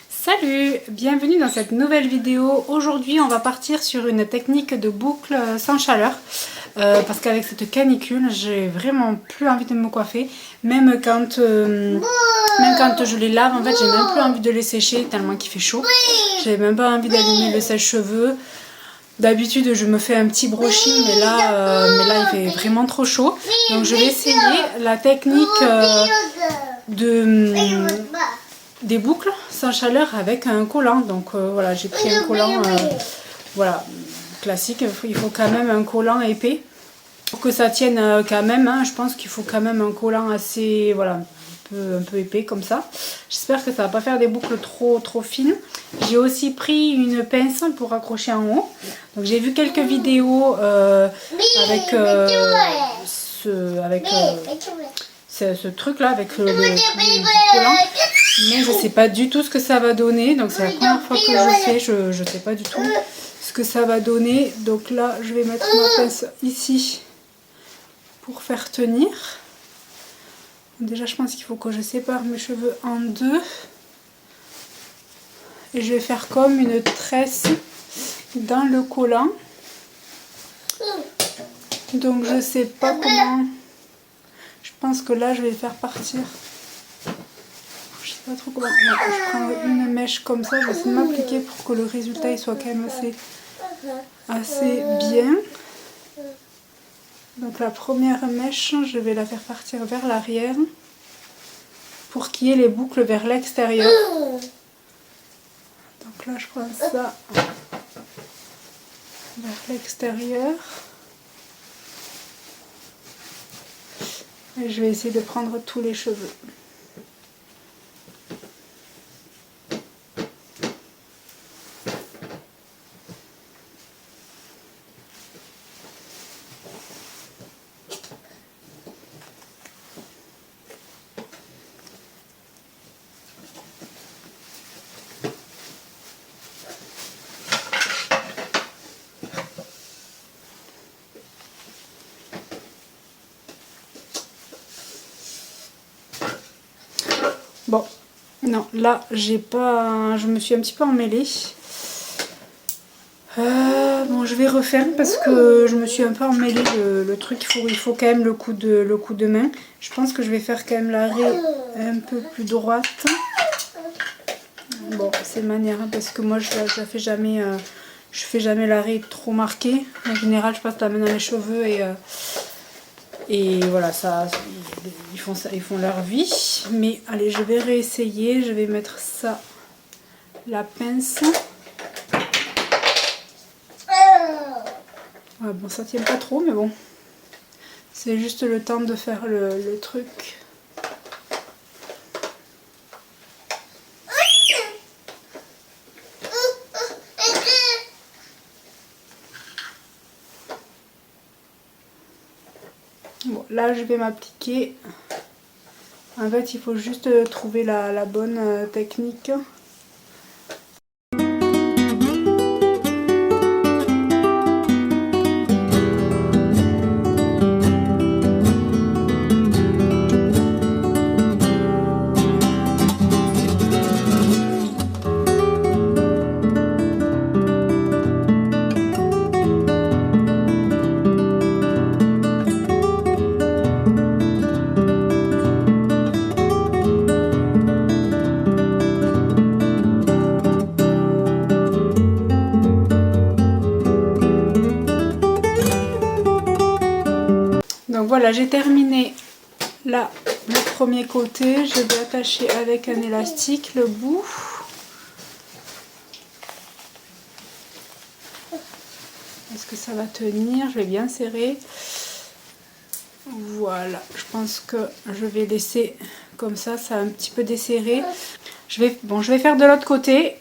Salut, bienvenue dans cette nouvelle vidéo. Aujourd'hui on va partir sur une technique de boucle sans chaleur parce qu'avec cette canicule j'ai vraiment plus envie de me coiffer, même quand je les lave en fait j'ai même plus envie de les sécher tellement qu'il fait chaud. J'ai même pas envie d'allumer le sèche-cheveux. D'habitude je me fais un petit brushing mais là il fait vraiment trop chaud, donc je vais essayer la technique des boucles sans chaleur avec un collant. Donc voilà, j'ai pris un collant voilà, classique. Il faut quand même un collant épais pour que ça tienne quand même, hein. Je pense qu'il faut quand même un collant assez, voilà, un peu épais comme ça. J'espère que ça va pas faire des boucles trop fines. J'ai aussi pris une pince pour accrocher en haut. Donc j'ai vu quelques vidéos avec ce truc là, avec le collant, mais je sais pas du tout ce que ça va donner. Donc c'est la première fois que je fais, je sais pas du tout ce que ça va donner. Donc là je vais mettre ma pince ici pour faire tenir. Déjà je pense qu'il faut que je sépare mes cheveux en deux et je vais faire comme une tresse dans le collant. Donc je sais pas comment. Je pense que là je vais le faire partir. Je sais pas trop comment. Je prends une mèche comme ça, je vais essayer de m'appliquer pour que le résultat il soit quand même assez bien. Donc la première mèche, je vais la faire partir vers l'arrière pour qu'il y ait les boucles vers l'extérieur. Donc là je prends ça vers l'extérieur. Et je vais essayer de prendre tous les cheveux. Bon, non, là, j'ai pas... Je me suis un petit peu emmêlée. Bon, je vais refaire parce que je me suis un peu emmêlée le truc. Il faut quand même le coup de main. Je pense que je vais faire quand même l'arrêt un peu plus droite. Bon, c'est manière, hein, parce que moi, je fais jamais l'arrêt trop marqué. En général, je passe la main dans les cheveux et voilà, ils font leur vie. Mais allez, je vais réessayer. Je vais mettre ça, la pince. Ouais, bon, ça tient pas trop, mais bon. C'est juste le temps de faire le truc. Bon, là je vais m'appliquer. En fait, il faut juste trouver la bonne technique. Donc voilà, j'ai terminé là le premier côté. Je vais attacher avec un élastique le bout. Est-ce que ça va tenir? Je vais bien serrer. Voilà, je pense que je vais laisser comme ça, ça a un petit peu desserré. Je vais faire de l'autre côté.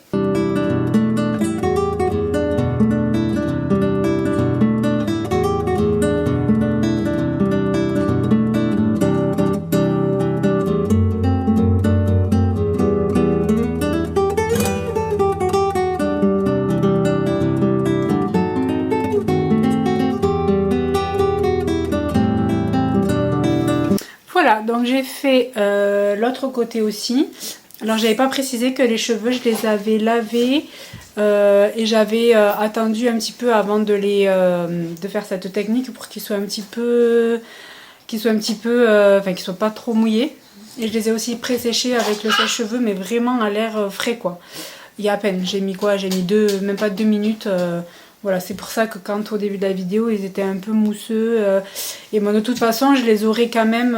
Voilà, donc j'ai fait l'autre côté aussi. Alors j'avais pas précisé que les cheveux je les avais lavés et j'avais attendu un petit peu avant de faire cette technique pour qu'ils soient un petit peu enfin qu'ils soient pas trop mouillés. Et je les ai aussi pré-séchés avec le sèche-cheveux, mais vraiment à l'air frais quoi. Il y a à peine, j'ai mis quoi? J'ai mis même pas 2 minutes. Voilà, c'est pour ça que quand au début de la vidéo ils étaient un peu mousseux. Et bon, de toute façon je les aurais quand même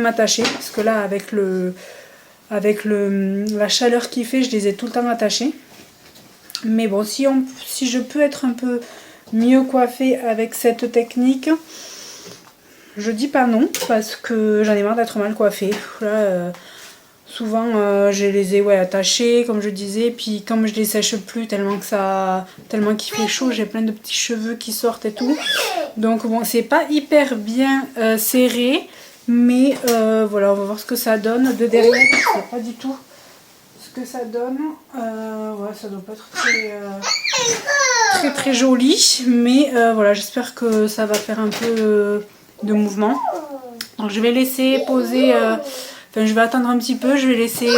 attachés. Parce que là avec la chaleur qu'il fait, je les ai tout le temps attachés. Mais bon, si je peux être un peu mieux coiffée avec cette technique, je dis pas non, parce que j'en ai marre d'être mal coiffée. Là, souvent je les ai attachés, comme je disais, puis comme je les sèche plus tellement qu'il fait chaud, j'ai plein de petits cheveux qui sortent et tout. Donc bon, c'est pas hyper bien serré, mais voilà, on va voir ce que ça donne. De derrière, je sais pas du tout ce que ça donne. Ouais, ça doit pas être très joli, mais voilà, j'espère que ça va faire un peu de mouvement. Donc je vais laisser poser, je vais attendre un petit peu, je vais laisser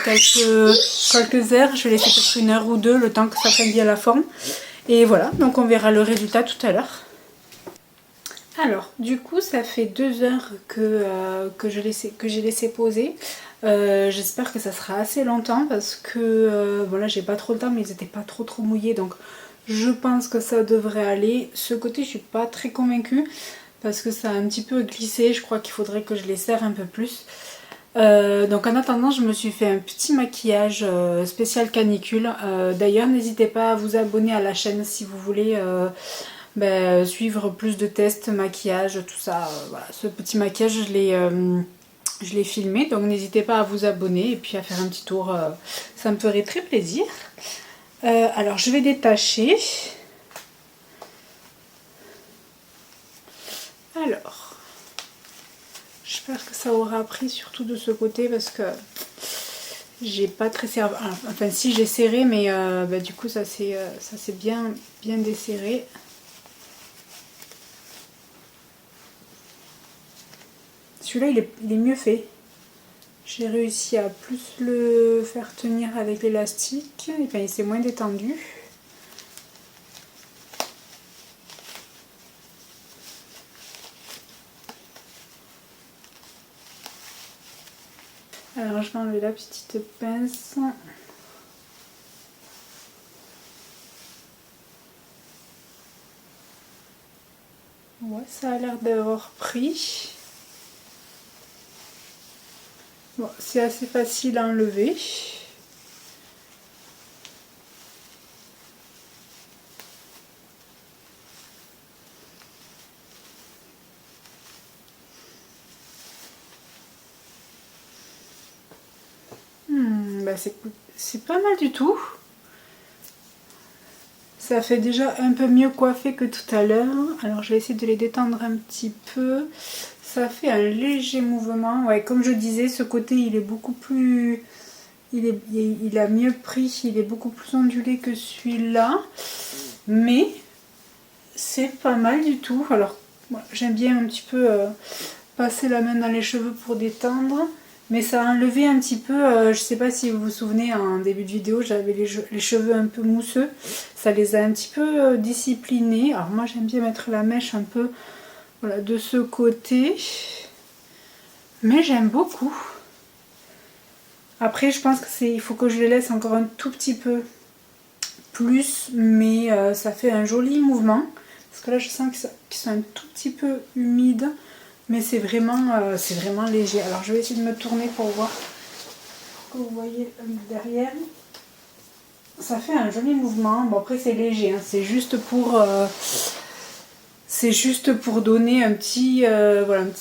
quelques heures, je vais laisser peut-être 1 heure ou 2 le temps que ça prenne bien la forme. Et voilà, donc on verra le résultat tout à l'heure. Alors, du coup, ça fait 2 heures que j'ai laissé poser. J'espère que ça sera assez longtemps parce que bon là j'ai pas trop le temps, mais ils étaient pas trop mouillés, donc je pense que ça devrait aller. Ce côté je suis pas très convaincue parce que ça a un petit peu glissé, je crois qu'il faudrait que je les serre un peu plus. Donc en attendant, je me suis fait un petit maquillage spécial canicule. D'ailleurs n'hésitez pas à vous abonner à la chaîne si vous voulez suivre plus de tests, maquillage, tout ça. Voilà, ce petit maquillage je l'ai filmé, donc n'hésitez pas à vous abonner et puis à faire un petit tour, ça me ferait très plaisir. Alors je vais détacher. Alors, j'espère que ça aura pris surtout de ce côté parce que j'ai pas très serré, enfin si j'ai serré, mais du coup ça s'est bien desserré. Celui-là il est mieux fait. J'ai réussi à plus le faire tenir avec l'élastique, enfin il s'est moins détendu. Alors je vais enlever la petite pince. Ouais, ça a l'air d'avoir pris. Bon, c'est assez facile à enlever. C'est pas mal du tout. Ça fait déjà un peu mieux coiffé que tout à l'heure. Alors je vais essayer de les détendre un petit peu. Ça fait un léger mouvement. Ouais, comme je disais, ce côté il est beaucoup plus... Il a mieux pris, il est beaucoup plus ondulé que celui-là. Mais c'est pas mal du tout. Alors voilà, j'aime bien un petit peu passer la main dans les cheveux pour détendre. Mais ça a enlevé un petit peu, je sais pas si vous vous souvenez, en début de vidéo, j'avais les cheveux un peu mousseux. Ça les a un petit peu disciplinés. Alors moi j'aime bien mettre la mèche un peu voilà, de ce côté. Mais j'aime beaucoup. Après je pense qu'il faut que je les laisse encore un tout petit peu plus. Mais ça fait un joli mouvement. Parce que là je sens qu'ils sont un tout petit peu humides. Mais c'est vraiment léger. Alors je vais essayer de me tourner pour voir que vous voyez derrière. Ça fait un joli mouvement. Bon après c'est léger, hein. C'est juste pour donner un petit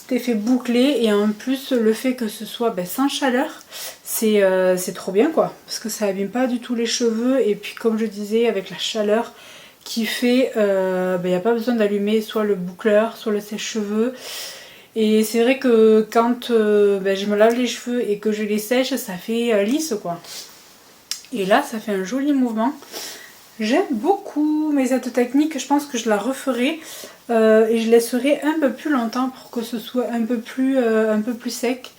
effet bouclé. Et en plus le fait que ce soit sans chaleur, c'est trop bien quoi. Parce que ça abîme pas du tout les cheveux. Et puis comme je disais, avec la chaleur qui fait, il n'y a pas besoin d'allumer soit le boucleur, soit le sèche-cheveux. Et c'est vrai que quand je me lave les cheveux et que je les sèche, ça fait lisse quoi. Et là, ça fait un joli mouvement. J'aime beaucoup, mais cette technique, je pense que je la referai et je laisserai un peu plus longtemps pour que ce soit un peu plus sec.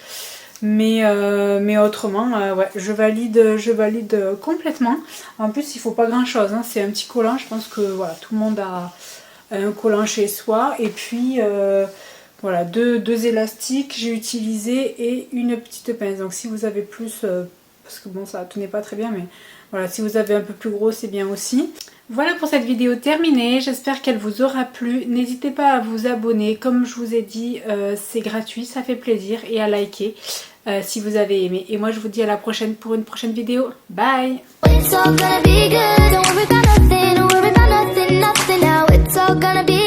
Mais autrement, ouais, je valide complètement. En plus, il faut pas grand chose, hein. C'est un petit collant. Je pense que voilà, tout le monde a un collant chez soi. Et puis voilà, deux élastiques j'ai utilisé et une petite pince. Donc si vous avez plus, parce que bon, ça tenait pas très bien, mais voilà, si vous avez un peu plus gros, c'est bien aussi. Voilà pour cette vidéo terminée, j'espère qu'elle vous aura plu. N'hésitez pas à vous abonner, comme je vous ai dit, c'est gratuit, ça fait plaisir, et à liker si vous avez aimé. Et moi je vous dis à la prochaine pour une prochaine vidéo. Bye! It's all gonna be good. Don't worry about nothing, don't worry about nothing, nothing now. It's all gonna be